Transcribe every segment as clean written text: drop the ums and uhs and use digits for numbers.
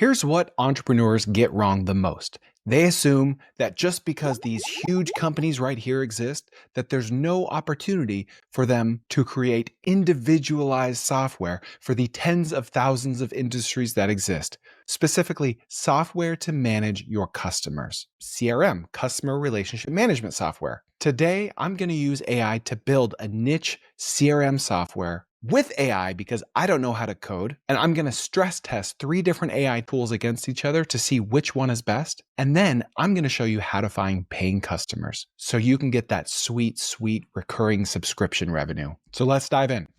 Here's what entrepreneurs get wrong the most. They assume that just because these huge companies right here exist, that there's no opportunity for them to create individualized software for the tens of thousands of industries that exist. Specifically, software to manage your customers. CRM, customer relationship management software. Today, I'm going to use AI to build a niche CRM software with AI because I don't know how to code, and I'm going to stress test 3 different AI tools against each other to see which one is best. And then I'm going to show you how to find paying customers so you can get that sweet, sweet recurring subscription revenue. So let's dive in.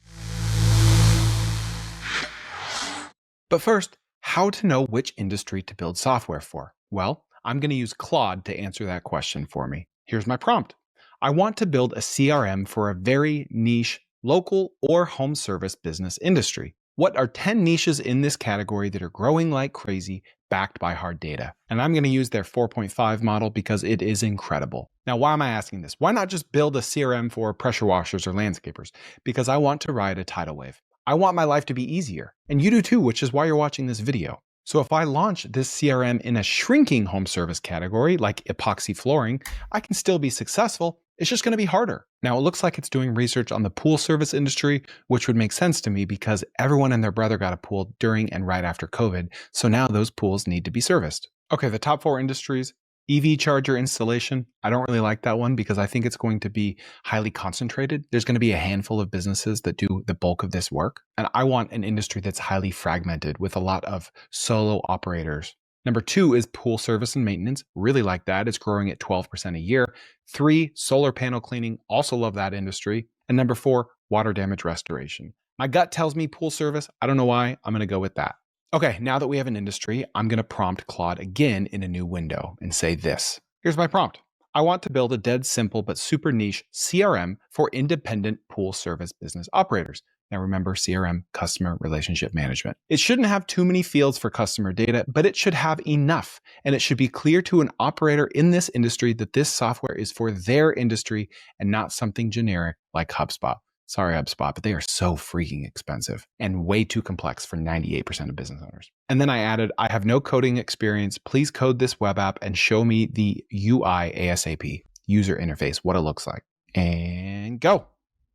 But first, how to know which industry to build software for? Well, I'm going to use Claude to answer that question for me. Here's my prompt. I want to build a CRM for a very niche local or home service business industry. What are 10 niches in this category that are growing like crazy, backed by hard data? And I'm going to use their 4.5 model because it is incredible. Now, why am I asking this? Why not just build a CRM for pressure washers or landscapers? Because I want to ride a tidal wave. I want my life to be easier. And you do too, which is why you're watching this video. So if I launch this CRM in a shrinking home service category, like epoxy flooring, I can still be successful. It's just going to be harder. Now, it looks like it's doing research on the pool service industry, which would make sense to me because everyone and their brother got a pool during and right after COVID. So now those pools need to be serviced. Okay, the top 4 industries. EV charger installation. I don't really like that one because I think it's going to be highly concentrated. There's going to be a handful of businesses that do the bulk of this work. And I want an industry that's highly fragmented with a lot of solo operators. Number 2 is pool service and maintenance. Really like that. It's growing at 12% a year. 3, solar panel cleaning. Also love that industry. And number 4, water damage restoration. My gut tells me pool service. I don't know why. I'm going to go with that. Okay, now that we have an industry, I'm going to prompt Claude again in a new window and say this. Here's my prompt. I want to build a dead simple but super niche CRM for independent pool service business operators. Now remember, CRM, customer relationship management. It shouldn't have too many fields for customer data, but it should have enough. And it should be clear to an operator in this industry that this software is for their industry and not something generic like HubSpot. Sorry, HubSpot, but they are so freaking expensive and way too complex for 98% of business owners. And then I added, I have no coding experience. Please code this web app and show me the UI ASAP, user interface, what it looks like. And go.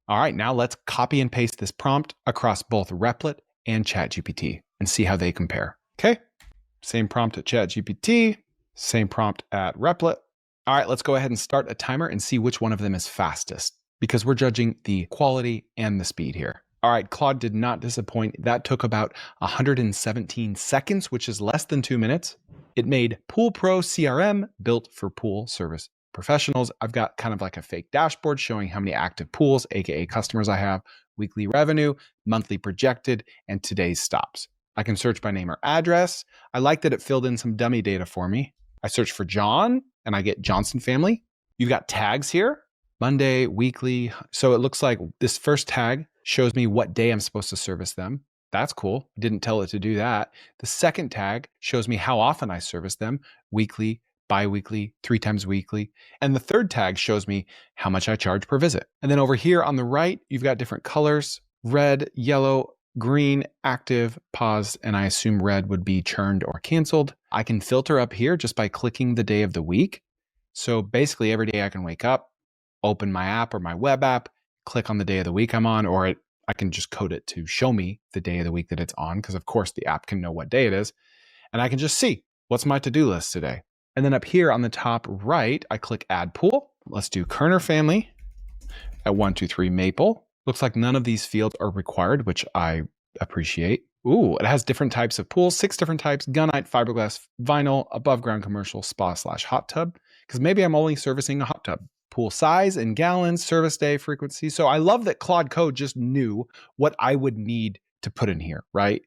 All right, now let's copy and paste this prompt across both Replit and ChatGPT and see how they compare. Okay, same prompt at ChatGPT, same prompt at Replit. All right, let's go ahead and start a timer and see which one of them is fastest, because we're judging the quality and the speed here. All right, Claude did not disappoint. That took about 117 seconds, which is less than 2 minutes. It made Pool Pro CRM built for pool service professionals. I've got kind of like a fake dashboard showing how many active pools, aka customers I have, weekly revenue, monthly projected, and today's stops. I can search by name or address. I like that it filled in some dummy data for me. I search for John and I get Johnson family. You've got tags here. Monday, weekly. So it looks like this first tag shows me what day I'm supposed to service them. That's cool. Didn't tell it to do that. The second tag shows me how often I service them, weekly, bi-weekly, 3 times weekly. And the third tag shows me how much I charge per visit. And then over here on the right, you've got different colors, red, yellow, green, active, paused, and I assume red would be churned or canceled. I can filter up here just by clicking the day of the week. So basically every day I can wake up, open my app or my web app, click on the day of the week I'm on, or I can just code it to show me the day of the week that it's on, because of course the app can know what day it is. And I can just see what's my to-do list today. And then up here on the top right, I click add pool. Let's do Kerner family at 123 Maple. Looks like none of these fields are required, which I appreciate. Ooh, it has different types of pools, 6 different types: gunite, fiberglass, vinyl, above ground commercial, spa/hot tub. Because maybe I'm only servicing a hot tub. Pool size in gallons, service day, frequency. So I love that Claude Code just knew what I would need to put in here, right?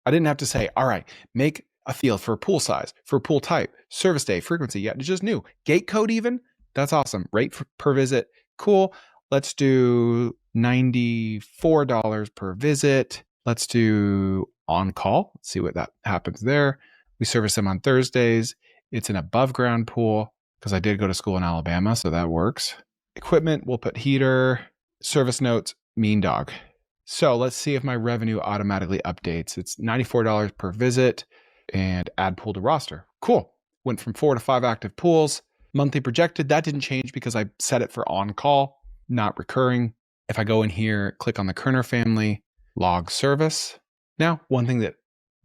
I didn't have to say, all right, make a field for pool size, for pool type, service day, frequency. Yeah, it just knew. Gate code even? That's awesome. Rate per visit. Cool. Let's do $94 per visit. Let's do on call. Let's see what that happens there. We service them on Thursdays. It's an above ground pool because I did go to school in Alabama, so that works. Equipment, we'll put heater. Service notes, mean dog. So let's see if my revenue automatically updates. It's $94 per visit. and add pool to roster. Cool. Went from 4 to 5 active pools. Monthly projected, that didn't change because I set it for on-call, not recurring. If I go in here, click on the Kerner family, log service. Now, one thing that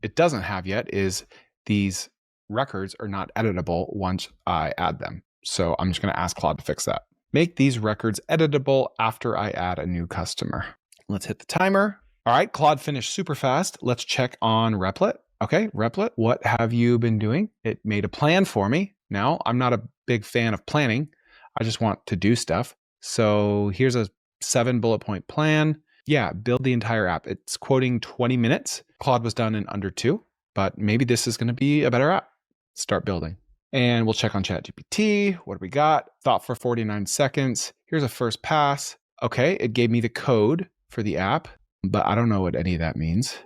it doesn't have yet is these records are not editable once I add them. So I'm just going to ask Claude to fix that. Make these records editable after I add a new customer. Let's hit the timer. All right, Claude finished super fast. Let's check on Replit. Okay, Replit, what have you been doing? It made a plan for me. Now, I'm not a big fan of planning. I just want to do stuff. So here's a 7 bullet point plan. Yeah, build the entire app. It's quoting 20 minutes. Claude was done in under 2, but maybe this is going to be a better app. Start building. And we'll check on ChatGPT. What do we got? Thought for 49 seconds. Here's a first pass. Okay, it gave me the code for the app, but I don't know what any of that means.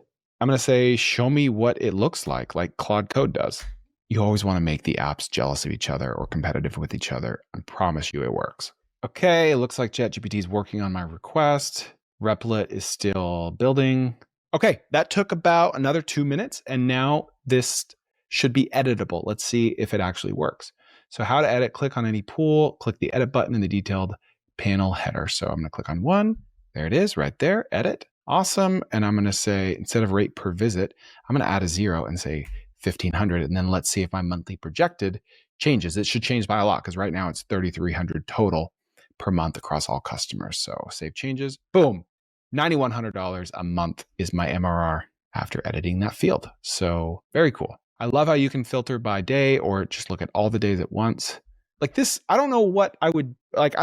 I'm going to say, show me what it looks like Claude Code does. You always want to make the apps jealous of each other or competitive with each other. I promise you it works. Okay, it looks like ChatGPT is working on my request. Replit is still building. Okay, that took about another 2 minutes, and now this should be editable. Let's see if it actually works. So how to edit, click on any pool, click the edit button in the detailed panel header. So I'm going to click on one. There it is right there, edit. Awesome. And I'm going to say, instead of rate per visit, I'm going to add a 0 and say 1,500. And then let's see if my monthly projected changes. It should change by a lot because right now it's 3,300 total per month across all customers. So save changes. Boom. $9,100 a month is my MRR after editing that field. So very cool. I love how you can filter by day or just look at all the days at once. Like this, I don't know what I would like.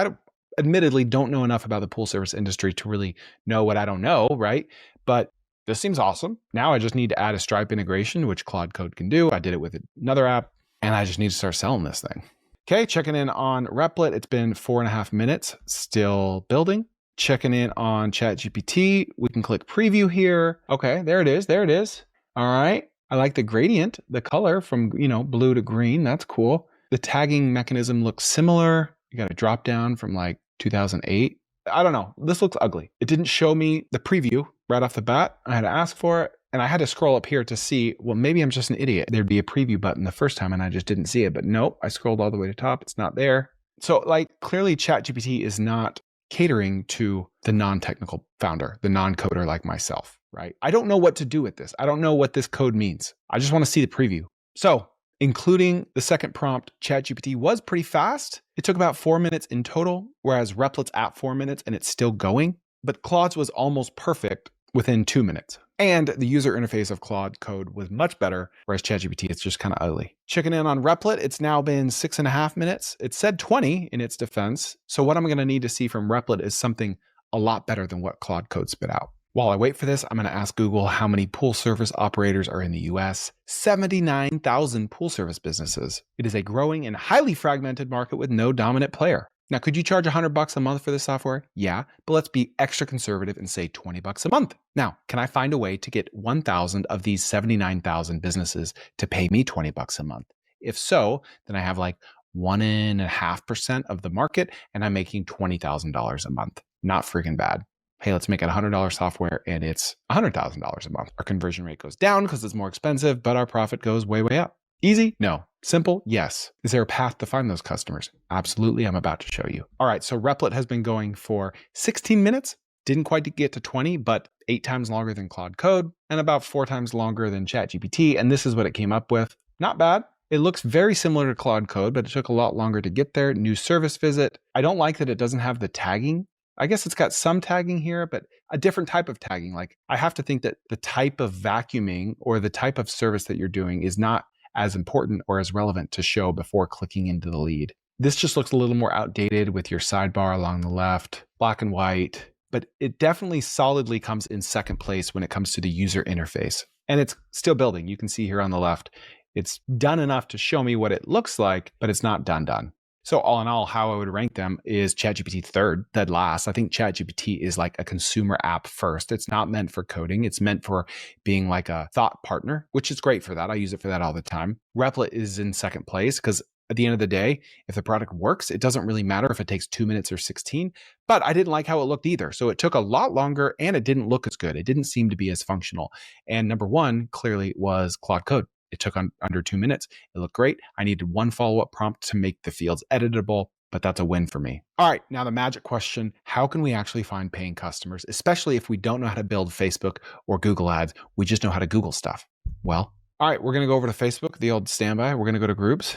Admittedly don't know enough about the pool service industry to really know what I don't know, right? But this seems awesome. Now I just need to add a Stripe integration, which Claude Code can do. I did it with another app, and I just need to start selling this thing. Okay, checking in on Replit. It's been 4.5 minutes, still building. Checking in on ChatGPT. We can click preview here. Okay, there it is. There it is. All right. I like the gradient, the color from, blue to green. That's cool. The tagging mechanism looks similar. You got a drop down from like 2008. I don't know. This looks ugly. It didn't show me the preview right off the bat. I had to ask for it, and I had to scroll up here to see, well, maybe I'm just an idiot. There'd be a preview button the first time and I just didn't see it, but nope, I scrolled all the way to top. It's not there. So clearly ChatGPT is not catering to the non-technical founder, the non-coder like myself, right? I don't know what to do with this. I don't know what this code means. I just want to see the preview. So including the second prompt, ChatGPT was pretty fast. It took about 4 minutes in total, whereas Replit's at 4 minutes and it's still going. But Claude's was almost perfect within 2 minutes. And the user interface of Claude Code was much better, whereas ChatGPT, it's just kind of ugly. Checking in on Replit, it's now been 6.5 minutes. It said 20 in its defense. So what I'm going to need to see from Replit is something a lot better than what Claude Code spit out. While I wait for this, I'm going to ask Google how many pool service operators are in the US. 79,000 pool service businesses. It is a growing and highly fragmented market with no dominant player. Now, could you charge $100 a month for this software? Yeah, but let's be extra conservative and say $20 a month. Now, can I find a way to get 1,000 of these 79,000 businesses to pay me $20 a month? If so, then I have 1.5% of the market and I'm making $20,000 a month. Not freaking bad. Hey, let's make it $100 software and it's $100,000 a month. Our conversion rate goes down because it's more expensive, but our profit goes way, way up. Easy? No. Simple? Yes. Is there a path to find those customers? Absolutely. I'm about to show you. All right. So Replit has been going for 16 minutes. Didn't quite get to 20, but 8 times longer than Claude Code and about 4 times longer than ChatGPT. And this is what it came up with. Not bad. It looks very similar to Claude Code, but it took a lot longer to get there. New service visit. I don't like that it doesn't have the tagging. I guess it's got some tagging here, but a different type of tagging. I have to think that the type of vacuuming or the type of service that you're doing is not as important or as relevant to show before clicking into the lead. This just looks a little more outdated with your sidebar along the left, black and white, but it definitely solidly comes in second place when it comes to the user interface. And it's still building. You can see here on the left, it's done enough to show me what it looks like, but it's not done. So all in all, how I would rank them is ChatGPT third, dead last. I think ChatGPT is like a consumer app first. It's not meant for coding. It's meant for being like a thought partner, which is great for that. I use it for that all the time. Replit is in second place because at the end of the day, if the product works, it doesn't really matter if it takes 2 minutes or 16, but I didn't like how it looked either. So it took a lot longer and it didn't look as good. It didn't seem to be as functional. And number one clearly was Claude Code. It took under 2 minutes. It looked great. I needed one follow-up prompt to make the fields editable, but that's a win for me. All right, now the magic question, how can we actually find paying customers, especially if we don't know how to build Facebook or Google ads, we just know how to Google stuff? Well, all right, we're gonna go over to Facebook, the old standby. We're gonna go to groups.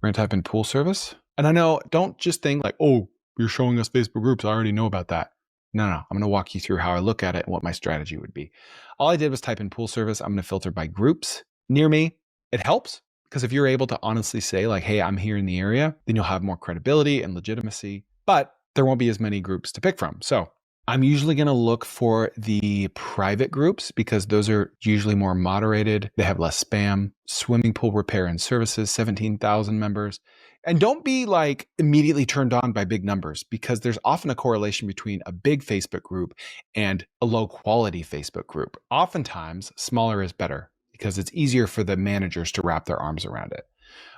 We're gonna type in pool service. And I know, don't just think like, oh, you're showing us Facebook groups. I already know about that. No, I'm going to walk you through how I look at it and what my strategy would be. All I did was type in pool service. I'm going to filter by groups near me. It helps because if you're able to honestly say like, hey, I'm here in the area, then you'll have more credibility and legitimacy, but there won't be as many groups to pick from. So I'm usually going to look for the private groups because those are usually more moderated. They have less spam. Swimming pool repair and services, 17,000 members. And don't be like immediately turned on by big numbers because there's often a correlation between a big Facebook group and a low quality Facebook group. Oftentimes, smaller is better because it's easier for the managers to wrap their arms around it.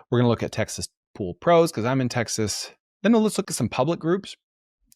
We're going to look at Texas Pool Pros because I'm in Texas. Then let's look at some public groups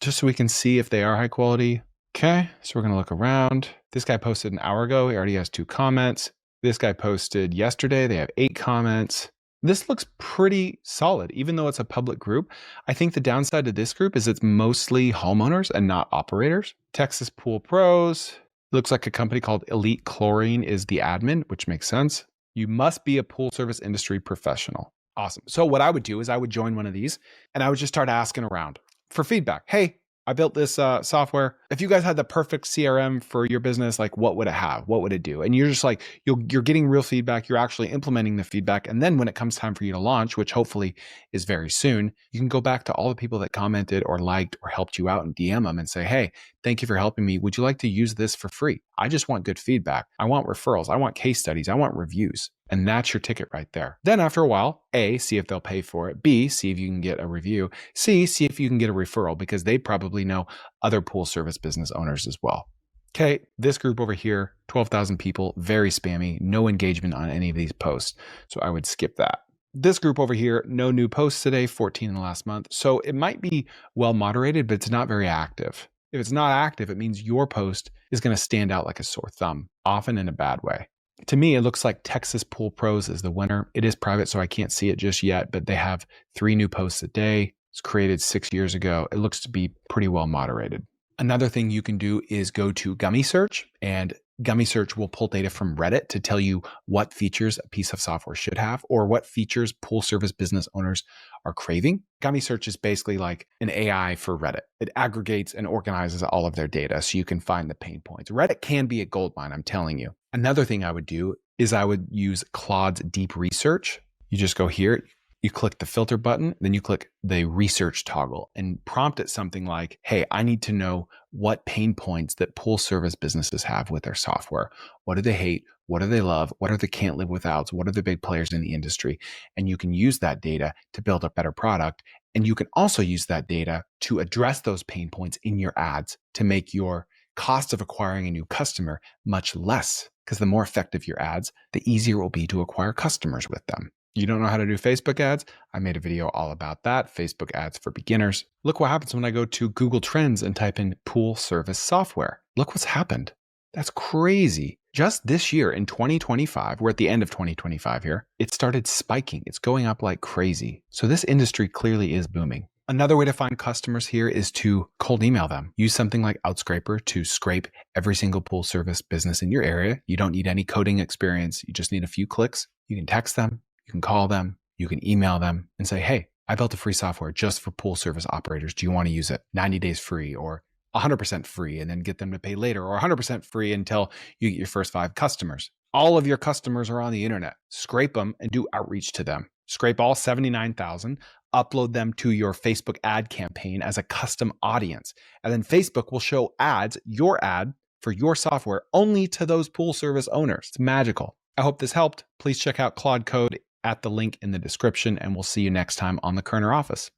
just so we can see if they are high quality. Okay, so we're going to look around. This guy posted an hour ago. He already has 2 comments. This guy posted yesterday. They have 8 comments. This looks pretty solid, even though it's a public group. I think the downside to this group is it's mostly homeowners and not operators. Texas Pool Pros. Looks like a company called Elite Chlorine is the admin, which makes sense. You must be a pool service industry professional. Awesome. So what I would do is I would join one of these and I would just start asking around for feedback. Hey, I built this software. If you guys had the perfect CRM for your business, like what would it have? What would it do? And you're just like, you're getting real feedback. You're actually implementing the feedback. And then when it comes time for you to launch, which hopefully is very soon, you can go back to all the people that commented or liked or helped you out and DM them and say, hey, thank you for helping me. Would you like to use this for free? I just want good feedback. I want referrals. I want case studies. I want reviews. And that's your ticket right there. Then after a while, A, see if they'll pay for it. B, see if you can get a review. C, see if you can get a referral because they probably know other pool service business owners as well. Okay, this group over here, 12,000 people, very spammy, no engagement on any of these posts. So I would skip that. This group over here, no new posts today, 14 in the last month. So it might be well moderated, but it's not very active. If it's not active, it means your post is going to stand out like a sore thumb, often in a bad way. To me, it looks like Texas Pool Pros is the winner. It is private, so I can't see it just yet, but they have 3 new posts a day. It's created 6 years ago. It looks to be pretty well moderated. Another thing you can do is go to Gummy Search, and Gummy Search will pull data from Reddit to tell you what features a piece of software should have or what features pool service business owners are craving. Gummy Search is basically like an AI for Reddit. It aggregates and organizes all of their data so you can find the pain points. Reddit can be a goldmine, I'm telling you. Another thing I would do is I would use Claude's deep research. You just go here, you click the filter button, then you click the research toggle and prompt it something like, hey, I need to know what pain points that pool service businesses have with their software. What do they hate? What do they love? What are the can't live withouts? What are the big players in the industry? And you can use that data to build a better product. And you can also use that data to address those pain points in your ads to make your cost of acquiring a new customer much less. Because the more effective your ads, the easier it will be to acquire customers with them. You don't know how to do Facebook ads? I made a video all about that, Facebook ads for beginners. Look what happens when I go to Google Trends and type in pool service software. Look what's happened. That's crazy. Just this year in 2025, we're at the end of 2025 here, it started spiking. It's going up like crazy. So this industry clearly is booming. Another way to find customers here is to cold email them. Use something like Outscraper to scrape every single pool service business in your area. You don't need any coding experience. You just need a few clicks. You can text them, you can call them, you can email them and say, hey, I built a free software just for pool service operators. Do you want to use it? 90 days free or 100% free, and then get them to pay later, or 100% free until you get your first 5 customers. All of your customers are on the internet. Scrape them and do outreach to them. Scrape all 79,000, upload them to your Facebook ad campaign as a custom audience. And then Facebook will show ads, your ad for your software only to those pool service owners. It's magical. I hope this helped. Please check out Claude Code at the link in the description, and we'll see you next time on the Kerner Office.